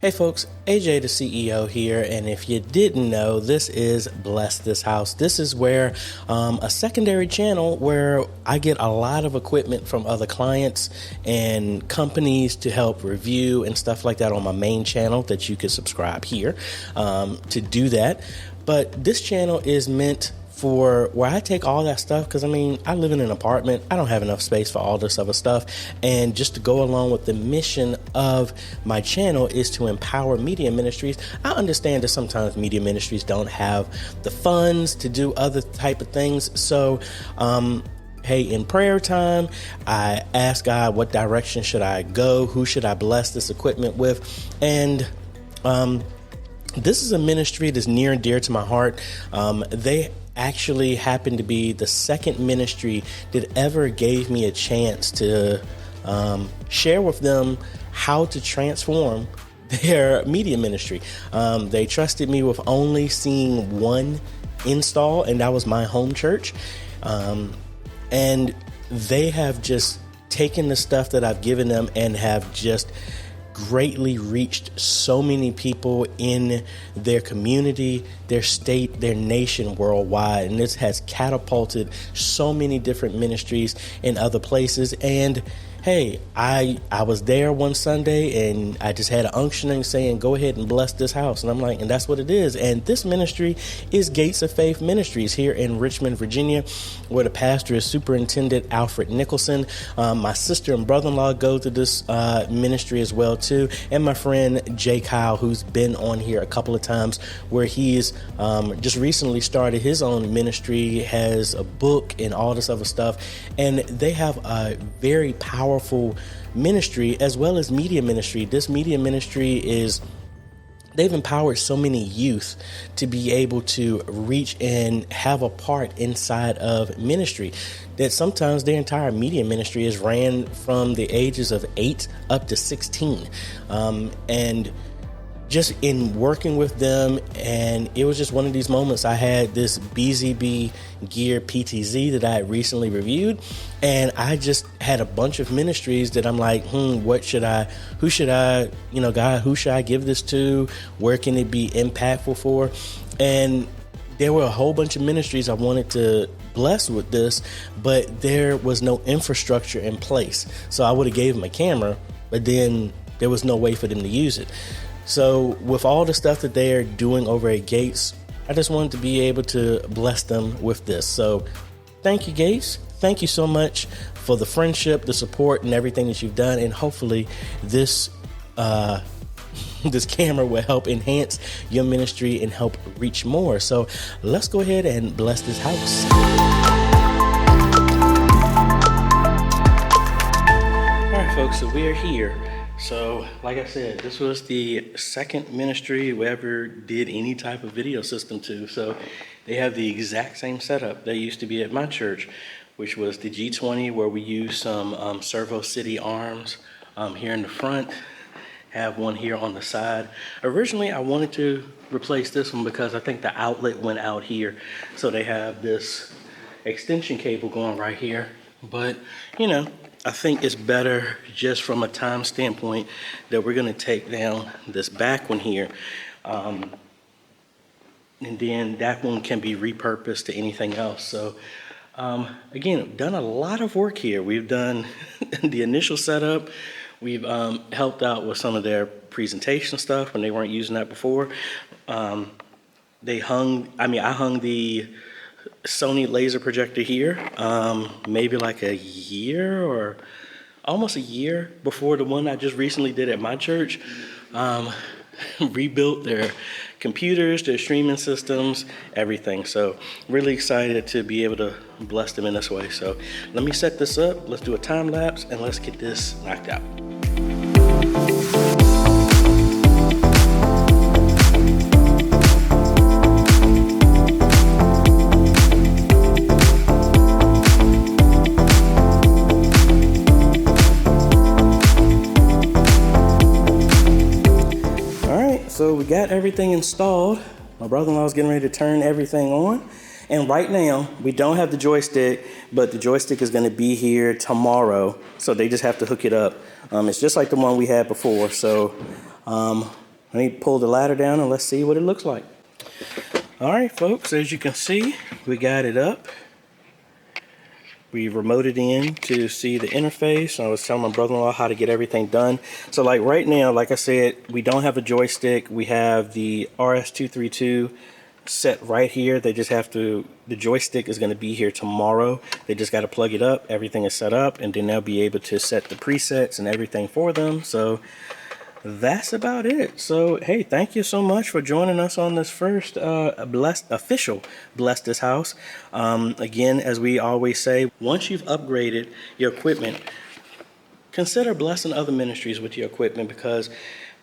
Hey folks, AJ the CEO here, and if you didn't know, this is Bless This House. This is where a secondary channel where I get a lot of equipment from other clients and companies to help review and stuff like that on my main channel that you can subscribe here to do that. But this channel is meant for where I take all that stuff, because I live in an apartment. I don't have enough space for all this other stuff, and just to go along with the mission of my channel is to empower media ministries. I understand that sometimes media ministries don't have the funds to do other type of things, so hey, in prayer time, I ask God, what direction should I go? Who should I bless this equipment with? And this is a ministry that's near and dear to my heart. They actually happened to be the second ministry that ever gave me a chance to share with them how to transform their media ministry. They trusted me with only seeing one install, and that was my home church. And they have just taken the stuff that I've given them and have just greatly reached so many people in their community, their state, their nation, worldwide. And this has catapulted so many different ministries in other places. And hey, I was there one Sunday and I just had an unctioning saying, go ahead and bless this house. And I'm like, and that's what it is. And this ministry is Gates of Faith Ministries here in Richmond, Virginia, where the pastor is Superintendent Alfred Nicholson. My sister and brother-in-law go to this ministry as well too. And my friend Jay Kyle, who's been on here a couple of times, where he's just recently started his own ministry, has a book and all this other stuff. And they have a very powerful ministry as well as media ministry. This media ministry they've empowered so many youth to be able to reach and have a part inside of ministry, that sometimes their entire media ministry is ran from the ages of 8 up to 16. And just in working with them, and it was just one of these moments. I had this BZBGear PTZ that I had recently reviewed, and I just had a bunch of ministries that I'm like, who should I, God, who should I give this to? Where can it be impactful for? And there were a whole bunch of ministries I wanted to bless with this, but there was no infrastructure in place. So I would have gave them a camera, but then there was no way for them to use it. So with all the stuff that they are doing over at Gates, I just wanted to be able to bless them with this. So thank you, Gates. Thank you so much for the friendship, the support, and everything that you've done. And hopefully this camera will help enhance your ministry and help reach more. So let's go ahead and bless this house. All right, folks, so we are here. So, like I said, this was the second ministry we ever did any type of video system to. So they have the exact same setup that used to be at my church, which was the G20, where we used some Servo City arms here in the front, have one here on the side. Originally, I wanted to replace this one because I think the outlet went out here. So they have this extension cable going right here. But, I think it's better just from a time standpoint that we're going to take down this back one here. And then that one can be repurposed to anything else. So, again, I've done a lot of work here. We've done the initial setup. We've helped out with some of their presentation stuff when they weren't using that before. I hung the Sony laser projector here, maybe like a year or almost a year before the one I just recently did at my church. Rebuilt their computers, their streaming systems, everything. So really excited to be able to bless them in this way. So let me set this up. Let's do a time lapse and let's get this knocked out. So we got everything installed. My brother-in-law is getting ready to turn everything on. And right now, we don't have the joystick, but the joystick is going to be here tomorrow. So they just have to hook it up. It's just like the one we had before. So Let me pull the ladder down and let's see what it looks like. All right, folks, as you can see, we got it up. We remoted in to see the interface. I was telling my brother-in-law how to get everything done. So like right now, like I said, we don't have a joystick. We have the RS-232 set right here. They just have to, the joystick is going to be here tomorrow. They just got to plug it up. Everything is set up, and then they'll be able to set the presets and everything for them. So that's about it. So hey, thank you so much for joining us on this first official Bless This House. Again, as we always say, once you've upgraded your equipment, consider blessing other ministries with your equipment, because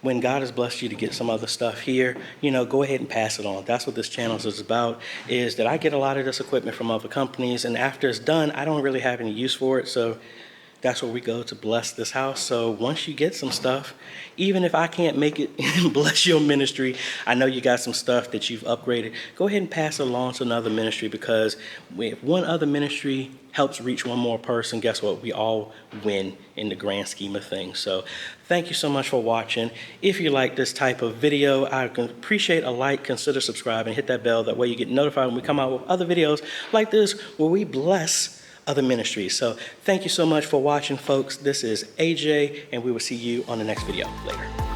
when God has blessed you to get some other stuff here, you know, go ahead and pass it on. That's what this channel is about, is that I get a lot of this equipment from other companies, and after it's done, I don't really have any use for it. So that's where we go to bless this house. So once you get some stuff, even if I can't make it bless your ministry, I know you got some stuff that you've upgraded. Go ahead and pass it along to another ministry, because if one other ministry helps reach one more person, guess what? We all win in the grand scheme of things. So thank you so much for watching. If you like this type of video, I appreciate a like, consider subscribing, hit that bell. That way you get notified when we come out with other videos like this, where we bless other ministries. So thank you so much for watching, folks. This is AJ, and we will see you on the next video later.